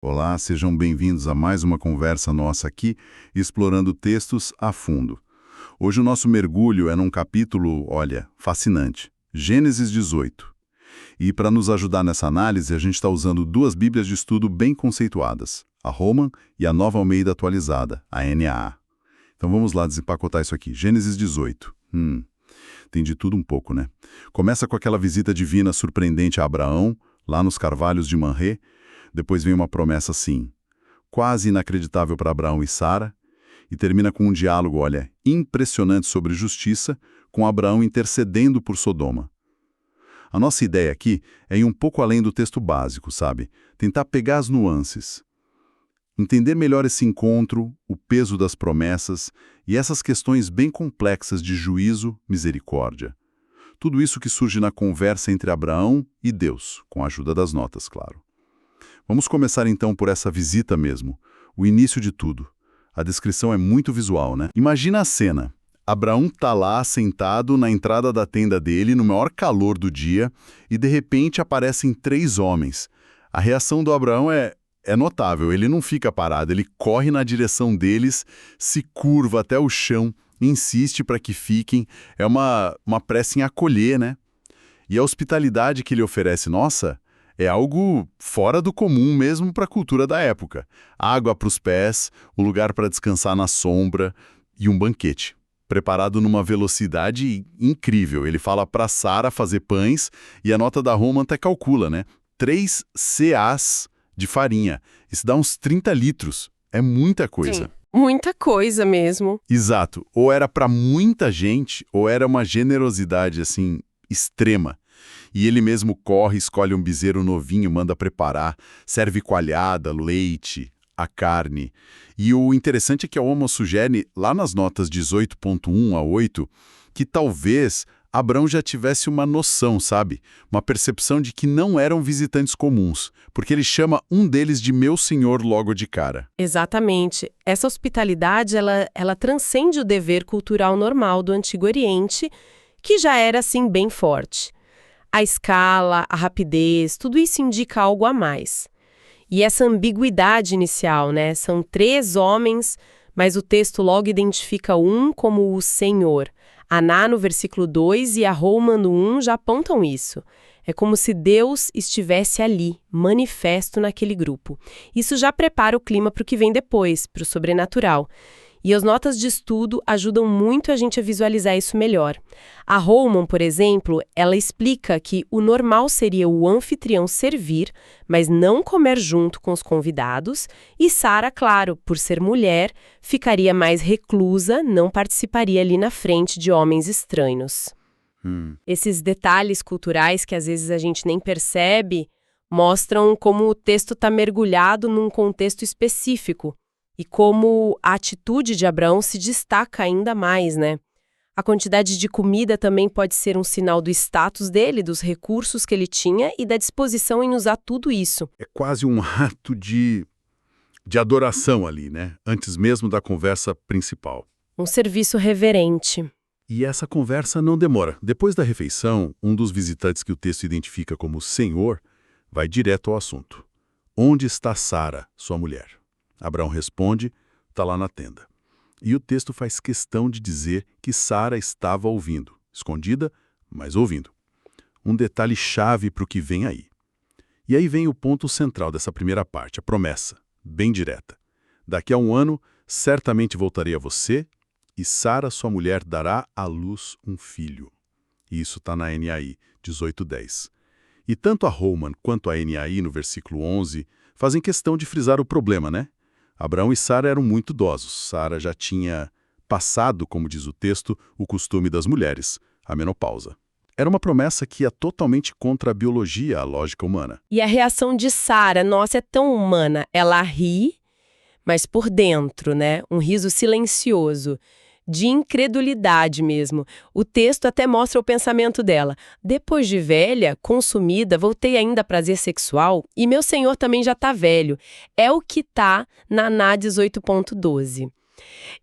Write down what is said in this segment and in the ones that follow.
Olá, sejam bem-vindos a mais uma conversa nossa aqui, explorando textos a fundo. Hoje o nosso mergulho é num capítulo, olha, fascinante, Gênesis 18. E para nos ajudar nessa análise, a gente está usando duas bíblias de estudo bem conceituadas, a Roman e a Nova Almeida Atualizada, a NAA. Então vamos lá desempacotar isso aqui. Gênesis 18. Tem de tudo um pouco, né? Começa com aquela visita divina surpreendente a Abraão, lá nos Carvalhos de Manré. Depois vem uma promessa assim, quase inacreditável para Abraão e Sara, e termina com um diálogo, olha, impressionante sobre justiça, com Abraão intercedendo por Sodoma. A nossa ideia aqui é ir um pouco além do texto básico, sabe? Tentar pegar as nuances. Entender melhor esse encontro, o peso das promessas e essas questões bem complexas de juízo, misericórdia. Tudo isso que surge na conversa entre Abraão e Deus, com a ajuda das notas, claro. Vamos começar então por essa visita mesmo, o início de tudo. A descrição é muito visual, né? Imagina a cena. Abraão tá lá sentado na entrada da tenda dele, no maior calor do dia, e de repente aparecem três homens. A reação do Abraão é notável, ele não fica parado, ele corre na direção deles, se curva até o chão, insiste para que fiquem. É uma prece em acolher, né? E a hospitalidade que ele oferece, nossa, é algo fora do comum mesmo para a cultura da época. Água para os pés, o lugar para descansar na sombra e um banquete, preparado numa velocidade incrível. Ele fala para Sara fazer pães e a nota da Roma até calcula, né? 3 CAs de farinha. Isso dá uns 30 litros. É muita coisa. Sim, muita coisa mesmo. Exato. Ou era para muita gente, ou era uma generosidade, assim, extrema. E ele mesmo corre, escolhe um bezerro novinho, manda preparar, serve coalhada, leite, a carne. E o interessante é que a OMA sugere, lá nas notas 18.1 a 8, que talvez Abraão já tivesse uma noção, sabe? Uma percepção de que não eram visitantes comuns, porque ele chama um deles de meu senhor logo de cara. Exatamente. Essa hospitalidade, ela transcende o dever cultural normal do Antigo Oriente, que já era, assim, bem forte. A escala, a rapidez, tudo isso indica algo a mais. E essa ambiguidade inicial, né? São 3 homens, mas o texto logo identifica um como o Senhor. Aná no versículo 2 e a Roma no 1 já apontam isso. É como se Deus estivesse ali, manifesto naquele grupo. Isso já prepara o clima para o que vem depois, para o sobrenatural. E as notas de estudo ajudam muito a gente a visualizar isso melhor. A Holman, por exemplo, ela explica que o normal seria o anfitrião servir, mas não comer junto com os convidados, e Sara, claro, por ser mulher, ficaria mais reclusa, não participaria ali na frente de homens estranhos. Esses detalhes culturais que às vezes a gente nem percebe mostram como o texto está mergulhado num contexto específico. E como a atitude de Abraão se destaca ainda mais, né? A quantidade de comida também pode ser um sinal do status dele, dos recursos que ele tinha e da disposição em usar tudo isso. É quase um ato de adoração ali, né? Antes mesmo da conversa principal. Um serviço reverente. E essa conversa não demora. Depois da refeição, um dos visitantes que o texto identifica como Senhor vai direto ao assunto. Onde está Sara, sua mulher? Abraão responde, está lá na tenda. E o texto faz questão de dizer que Sara estava ouvindo, escondida, mas ouvindo. Um detalhe chave para o que vem aí. E aí vem o ponto central dessa primeira parte, a promessa, bem direta. Daqui a 1 ano, certamente voltarei a você, e Sara, sua mulher, dará à luz um filho. E isso está na NAI 18:10. E tanto a Holman quanto a NAI, no versículo 11, fazem questão de frisar o problema, né? Abraão e Sara eram muito idosos. Sara já tinha passado, como diz o texto, o costume das mulheres, a menopausa. Era uma promessa que ia totalmente contra a biologia, a lógica humana. E a reação de Sara, nossa, é tão humana. Ela ri, mas por dentro, né? Um riso silencioso, de incredulidade mesmo. O texto até mostra o pensamento dela. Depois de velha, consumida, voltei ainda a prazer sexual e meu senhor também já está velho. É o que está na Aná 18.12.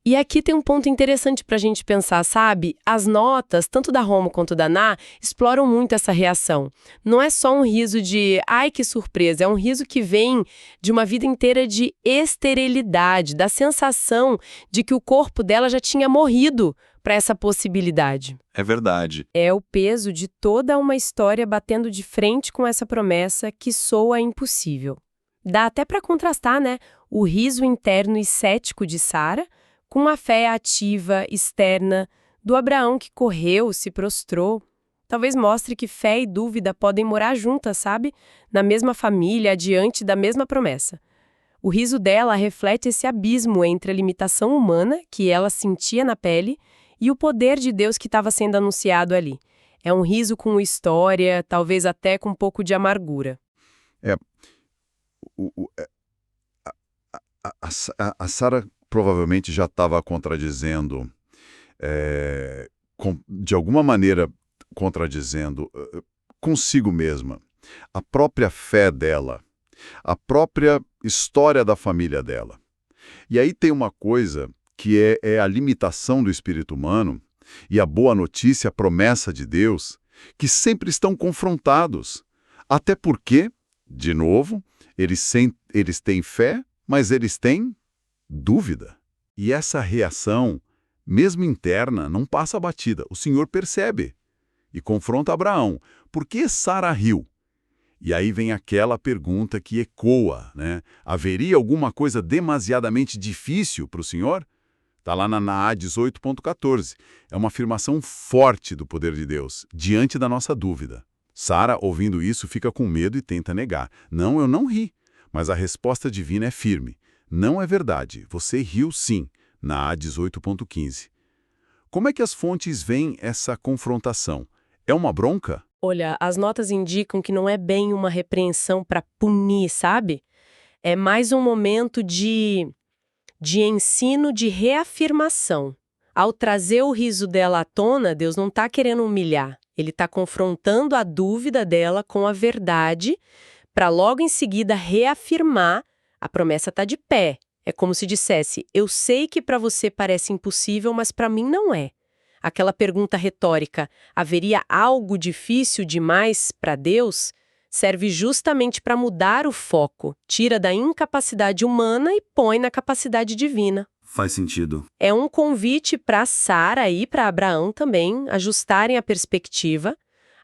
E aqui tem um ponto interessante para a gente pensar, sabe? As notas, tanto da Roma quanto da Ná, exploram muito essa reação. Não é só um riso de "ai, que surpresa", é um riso que vem de uma vida inteira de esterilidade, da sensação de que o corpo dela já tinha morrido para essa possibilidade. É verdade. É o peso de toda uma história batendo de frente com essa promessa que soa impossível. Dá até para contrastar, né? O riso interno e cético de Sara com a fé ativa, externa, do Abraão que correu, se prostrou. Talvez mostre que fé e dúvida podem morar juntas, sabe? Na mesma família, adiante da mesma promessa. O riso dela reflete esse abismo entre a limitação humana, que ela sentia na pele, e o poder de Deus que estava sendo anunciado ali. É um riso com história, talvez até com um pouco de amargura. A Sara provavelmente já estava contradizendo, de alguma maneira contradizendo consigo mesma, a própria fé dela, a própria história da família dela. E aí tem uma coisa que é a limitação do espírito humano e a boa notícia, a promessa de Deus, que sempre estão confrontados. Até porque, de novo, eles têm fé, mas eles têm dúvida. E essa reação, mesmo interna, não passa batida. O Senhor percebe e confronta Abraão. Por que Sara riu? E aí vem aquela pergunta que ecoa, né? Haveria alguma coisa demasiadamente difícil para o Senhor? Está lá na Naá 18.14. É uma afirmação forte do poder de Deus, diante da nossa dúvida. Sara, ouvindo isso, fica com medo e tenta negar. Não, eu não ri. Mas a resposta divina é firme. Não é verdade, você riu sim, Naá 18.15. Como é que as fontes veem essa confrontação? É uma bronca? Olha, as notas indicam que não é bem uma repreensão para punir, sabe? É mais um momento de ensino, de reafirmação. Ao trazer o riso dela à tona, Deus não está querendo humilhar. Ele está confrontando a dúvida dela com a verdade, para logo em seguida reafirmar: a promessa está de pé. É como se dissesse: eu sei que para você parece impossível, mas para mim não é. Aquela pergunta retórica: haveria algo difícil demais para Deus? Serve justamente para mudar o foco, tira da incapacidade humana e põe na capacidade divina. Faz sentido. É um convite para Sara e para Abraão também ajustarem a perspectiva.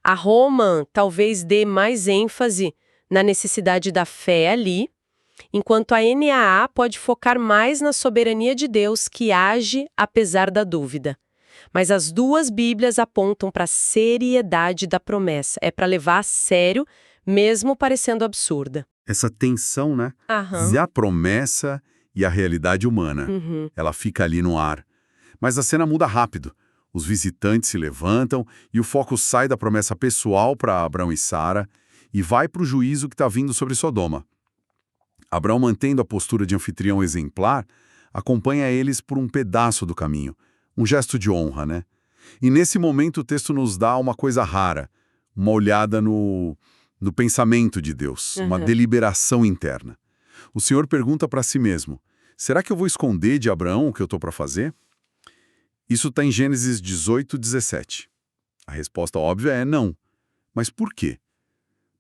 A Roma talvez dê mais ênfase na necessidade da fé ali, enquanto a NAA pode focar mais na soberania de Deus que age apesar da dúvida. Mas as duas Bíblias apontam para a seriedade da promessa. É para levar a sério, mesmo parecendo absurda. Essa tensão, né? Aham. A promessa e a realidade humana. Ela fica ali no ar. Mas a cena muda rápido. Os visitantes se levantam e o foco sai da promessa pessoal para Abraão e Sara e vai para o juízo que está vindo sobre Sodoma. Abraão, mantendo a postura de anfitrião exemplar, acompanha eles por um pedaço do caminho. Um gesto de honra, né? E nesse momento o texto nos dá uma coisa rara, uma olhada no pensamento de Deus, uma deliberação interna. O Senhor pergunta para si mesmo: será que eu vou esconder de Abraão o que eu estou para fazer? Isso está em Gênesis 18:17. A resposta óbvia é não. Mas por quê?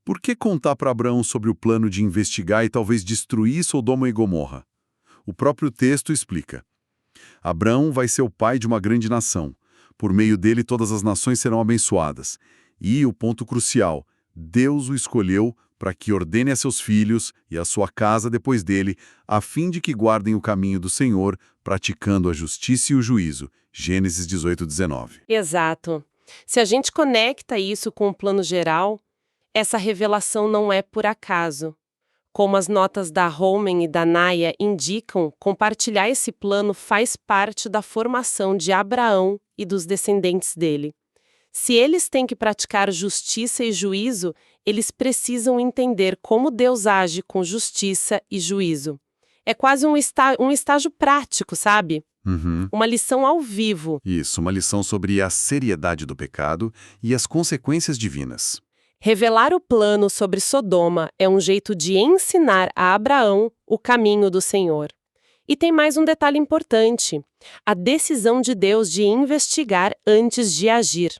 Por que contar para Abraão sobre o plano de investigar e talvez destruir Sodoma e Gomorra? O próprio texto explica. Abraão vai ser o pai de uma grande nação. Por meio dele todas as nações serão abençoadas. E o ponto crucial, Deus o escolheu para que ordene a seus filhos e a sua casa depois dele, a fim de que guardem o caminho do Senhor, praticando a justiça e o juízo. Gênesis 18:19. Exato. Se a gente conecta isso com o plano geral, essa revelação não é por acaso. Como as notas da Holman e da Naya indicam, compartilhar esse plano faz parte da formação de Abraão e dos descendentes dele. Se eles têm que praticar justiça e juízo, eles precisam entender como Deus age com justiça e juízo. É quase um estágio prático, sabe? Uma lição ao vivo. Isso, uma lição sobre a seriedade do pecado e as consequências divinas. Revelar o plano sobre Sodoma é um jeito de ensinar a Abraão o caminho do Senhor. E tem mais um detalhe importante: a decisão de Deus de investigar antes de agir.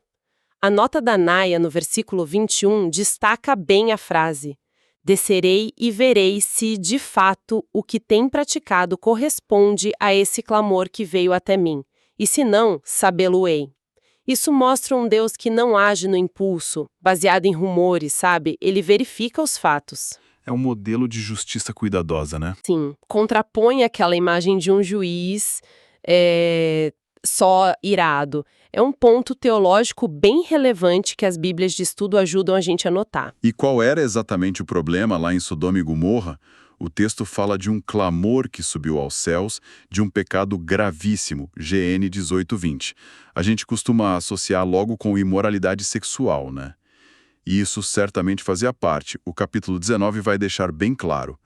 A nota da Naya, no versículo 21, destaca bem a frase: descerei e verei se, de fato, o que tem praticado corresponde a esse clamor que veio até mim. E se não, sabê-lo-ei. Isso mostra um Deus que não age no impulso, baseado em rumores, sabe? Ele verifica os fatos. É um modelo de justiça cuidadosa, né? Sim, contrapõe aquela imagem de um juiz só irado. É um ponto teológico bem relevante que as Bíblias de estudo ajudam a gente a notar. E qual era exatamente o problema lá em Sodoma e Gomorra? O texto fala de um clamor que subiu aos céus, de um pecado gravíssimo, GN 18:20. A gente costuma associar logo com imoralidade sexual, né? E isso certamente fazia parte. O capítulo 19 vai deixar bem claro.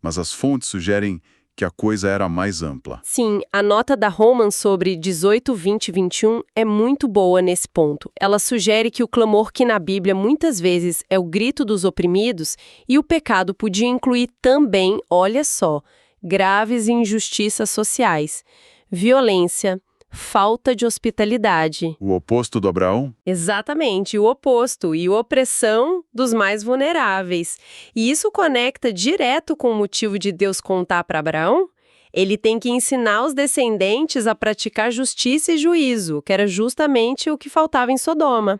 Mas as fontes sugerem que a coisa era mais ampla. Sim, a nota da Holman sobre 18, 20 e 21 é muito boa nesse ponto. Ela sugere que o clamor que na Bíblia muitas vezes é o grito dos oprimidos e o pecado podia incluir também, olha só, graves injustiças sociais, violência, falta de hospitalidade. O oposto do Abraão? Exatamente, o oposto, e opressão dos mais vulneráveis. E isso conecta direto com o motivo de Deus contar para Abraão. Ele tem que ensinar os descendentes a praticar justiça e juízo, que era justamente o que faltava em Sodoma.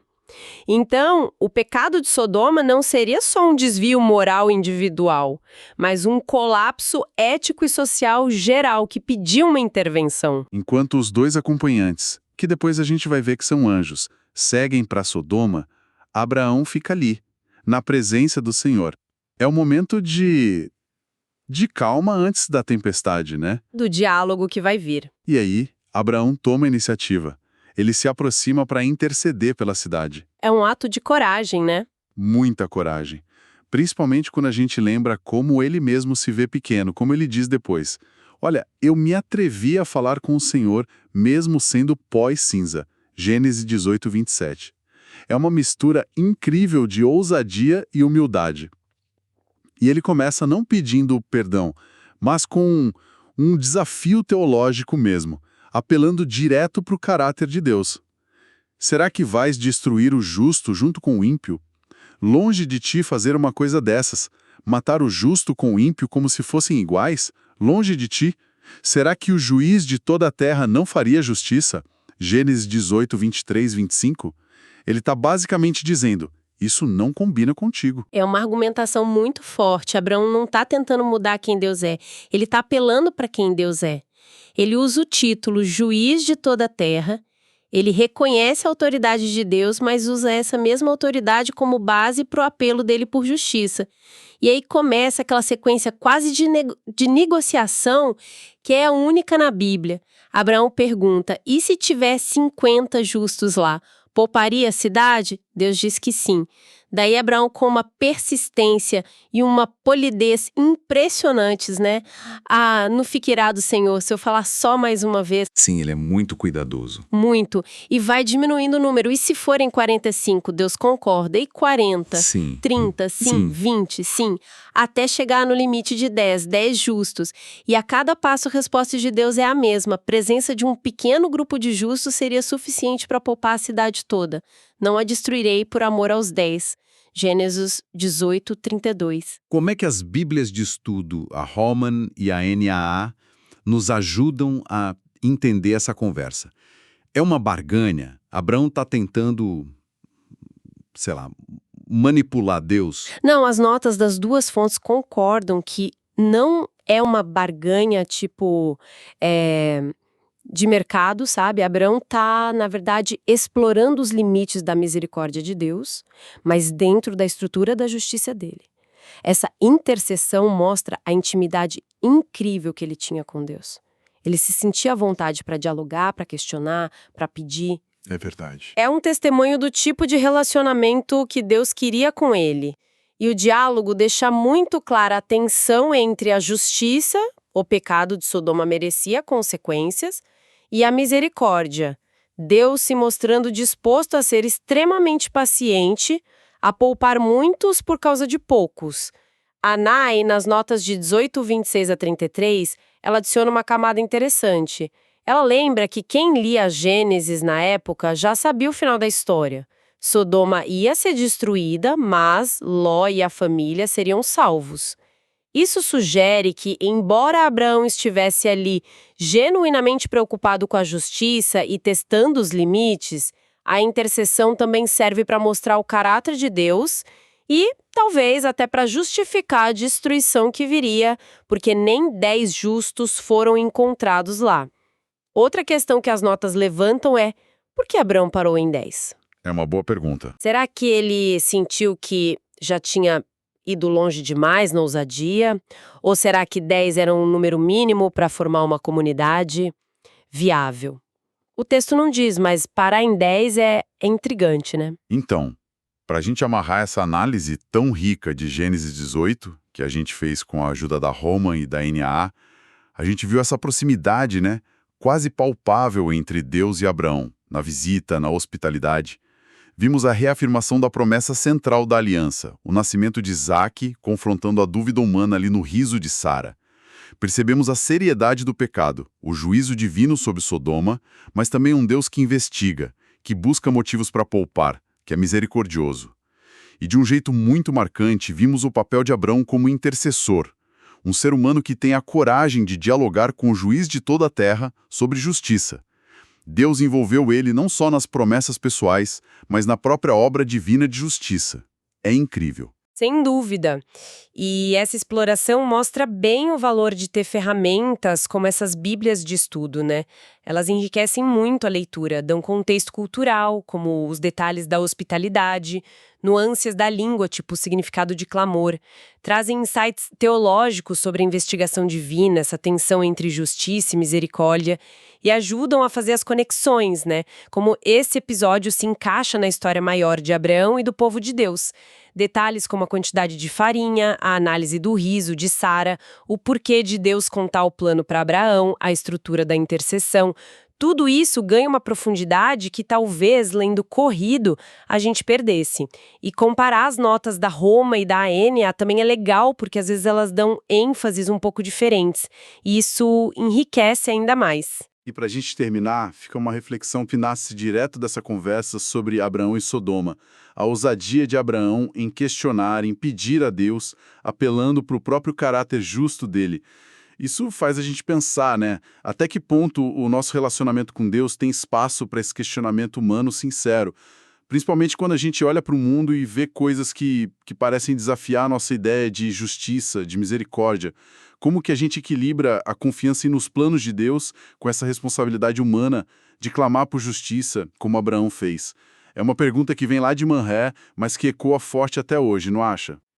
Então, o pecado de Sodoma não seria só um desvio moral individual, mas um colapso ético e social geral que pediu uma intervenção. Enquanto os dois acompanhantes, que depois a gente vai ver que são anjos, seguem para Sodoma, Abraão fica ali, na presença do Senhor. É um momento de calma antes da tempestade, né? Do diálogo que vai vir. E aí, Abraão toma a iniciativa. Ele se aproxima para interceder pela cidade. É um ato de coragem, né? Muita coragem. Principalmente quando a gente lembra como ele mesmo se vê pequeno, como ele diz depois. Olha, eu me atrevi a falar com o Senhor, mesmo sendo pó e cinza. Gênesis 18, 27. É uma mistura incrível de ousadia e humildade. E ele começa não pedindo perdão, mas com um desafio teológico mesmo, apelando direto para o caráter de Deus. Será que vais destruir o justo junto com o ímpio? Longe de ti fazer uma coisa dessas, matar o justo com o ímpio como se fossem iguais? Longe de ti? Será que o juiz de toda a terra não faria justiça? Gênesis 18, 23, 25. Ele está basicamente dizendo: isso não combina contigo. É uma argumentação muito forte. Abraão não está tentando mudar quem Deus é. Ele está apelando para quem Deus é. Ele usa o título juiz de toda a terra. Ele reconhece a autoridade de Deus, mas usa essa mesma autoridade como base para o apelo dele por justiça. E aí começa aquela sequência quase de negociação que é a única na Bíblia. Abraão pergunta: e se tiver 50 justos lá? Pouparia a cidade? Deus diz que sim. Daí Abraão, com uma persistência e uma polidez impressionantes, né? Ah, não fique irado, Senhor, se eu falar só mais uma vez. Sim, ele é muito cuidadoso. Muito. E vai diminuindo o número. E se forem 45, Deus concorda. E 40? Sim. 30, sim. 20, sim. Até chegar no limite de 10 justos. E a cada passo a resposta de Deus é a mesma. A presença de um pequeno grupo de justos seria suficiente para poupar a cidade toda. Não a destruirei por amor aos 10. Gênesis 18, 32. Como é que as Bíblias de estudo, a Holman e a NAA, nos ajudam a entender essa conversa? É uma barganha? Abraão está tentando, sei lá, manipular Deus? Não, as notas das duas fontes concordam que não é uma barganha tipo de mercado, sabe? Abraão está, na verdade, explorando os limites da misericórdia de Deus, mas dentro da estrutura da justiça dele. Essa intercessão mostra a intimidade incrível que ele tinha com Deus. Ele se sentia à vontade para dialogar, para questionar, para pedir. É verdade. É um testemunho do tipo de relacionamento que Deus queria com ele. E o diálogo deixa muito clara a tensão entre a justiça, o pecado de Sodoma merecia consequências, e a misericórdia, Deus se mostrando disposto a ser extremamente paciente, a poupar muitos por causa de poucos. A Nai, nas notas de 18, 26 a 33, ela adiciona uma camada interessante. Ela lembra que quem lia Gênesis na época já sabia o final da história. Sodoma ia ser destruída, mas Ló e a família seriam salvos. Isso sugere que, embora Abraão estivesse ali genuinamente preocupado com a justiça e testando os limites, a intercessão também serve para mostrar o caráter de Deus e, talvez, até para justificar a destruição que viria, porque nem 10 justos foram encontrados lá. Outra questão que as notas levantam é: por que Abraão parou em 10? É uma boa pergunta. Será que ele sentiu que já tinha ido longe demais na ousadia? Ou será que 10 era um número mínimo para formar uma comunidade viável? O texto não diz, mas parar em 10 é intrigante, né? Então, para a gente amarrar essa análise tão rica de Gênesis 18, que a gente fez com a ajuda da Roman e da NAA, a gente viu essa proximidade, né, quase palpável entre Deus e Abraão, na visita, na hospitalidade. Vimos a reafirmação da promessa central da aliança, o nascimento de Isaque, confrontando a dúvida humana ali no riso de Sara. Percebemos a seriedade do pecado, o juízo divino sobre Sodoma, mas também um Deus que investiga, que busca motivos para poupar, que é misericordioso. E de um jeito muito marcante, vimos o papel de Abraão como intercessor, um ser humano que tem a coragem de dialogar com o juiz de toda a terra sobre justiça. Deus envolveu ele não só nas promessas pessoais, mas na própria obra divina de justiça. É incrível. Sem dúvida. E essa exploração mostra bem o valor de ter ferramentas como essas bíblias de estudo, né? Elas enriquecem muito a leitura, dão contexto cultural, como os detalhes da hospitalidade, nuances da língua, tipo o significado de clamor, trazem insights teológicos sobre a investigação divina, essa tensão entre justiça e misericórdia, e ajudam a fazer as conexões, né? Como esse episódio se encaixa na história maior de Abraão e do povo de Deus. Detalhes como a quantidade de farinha, a análise do riso de Sara, o porquê de Deus contar o plano para Abraão, a estrutura da intercessão. Tudo isso ganha uma profundidade que talvez, lendo corrido, a gente perdesse. E comparar as notas da Roma e da NA também é legal, porque às vezes elas dão ênfases um pouco diferentes. E isso enriquece ainda mais. E para a gente terminar, fica uma reflexão que nasce direto dessa conversa sobre Abraão e Sodoma. A ousadia de Abraão em questionar, em pedir a Deus, apelando para o próprio caráter justo dele. Isso faz a gente pensar, né? Até que ponto o nosso relacionamento com Deus tem espaço para esse questionamento humano sincero. Principalmente quando a gente olha para o mundo e vê coisas que parecem desafiar a nossa ideia de justiça, de misericórdia. Como que a gente equilibra a confiança nos planos de Deus com essa responsabilidade humana de clamar por justiça, como Abraão fez? É uma pergunta que vem lá de Manré, mas que ecoa forte até hoje, não acha?